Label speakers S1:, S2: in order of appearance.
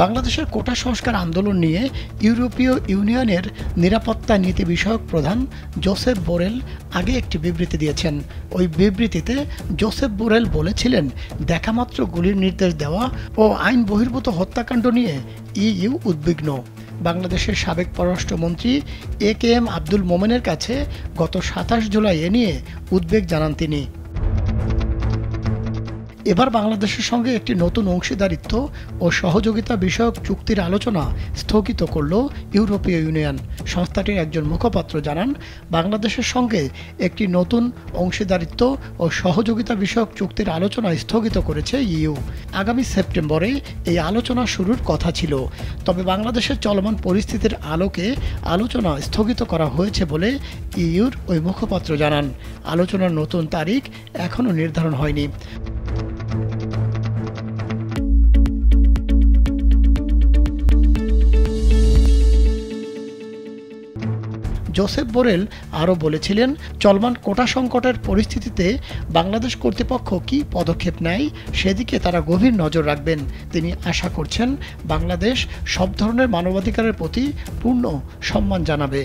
S1: বাংলাদেশের কোটা সংস্কার আন্দোলন নিয়ে ইউরোপীয় ইউনিয়নের নিরাপত্তা নীতি বিষয়ক প্রধান জোসেফ বোরেল আগে একটি বিবৃতি দিয়েছেন। ওই বিবৃতিতে জোসেফ বোরেল বলেছিলেন, দেখামাত্র গুলির নির্দেশ দেওয়া ও আইন বহির্ভূত হত্যাকাণ্ড নিয়ে ইইউ উদ্বিগ্ন। বাংলাদেশের সাবেক পররাষ্ট্রমন্ত্রী একেএম আব্দুল মোমেনের কাছে গত ২৭ জুলাই এ নিয়ে উদ্বেগ জানান তিনি। এবার বাংলাদেশের সঙ্গে একটি নতুন অংশীদারিত্ব ও সহযোগিতা বিষয়ক চুক্তির আলোচনা স্থগিত করল ইউরোপীয় ইউনিয়ন। সংস্থাটির একজন মুখপাত্র জানান, বাংলাদেশের সঙ্গে একটি নতুন অংশীদারিত্ব ও সহযোগিতা বিষয়ক চুক্তির আলোচনা স্থগিত করেছে ইইউ। আগামী সেপ্টেম্বরে এই আলোচনা শুরুর কথা ছিল, তবে বাংলাদেশের চলমান পরিস্থিতির আলোকে আলোচনা স্থগিত করা হয়েছে বলে ইইউর ওই মুখপাত্র জানান। আলোচনার নতুন তারিখ এখনও নির্ধারণ হয়নি। জোসেফ বোরেল আরও বলেছিলেন, চলমান কোটা সংকটের পরিস্থিতিতে বাংলাদেশ কর্তৃপক্ষ কী পদক্ষেপ নেয় সেদিকে তারা গভীর নজর রাখবেন। তিনি আশা করছেন, বাংলাদেশ সব ধরনের মানবাধিকারের প্রতি পূর্ণ সম্মান জানাবে।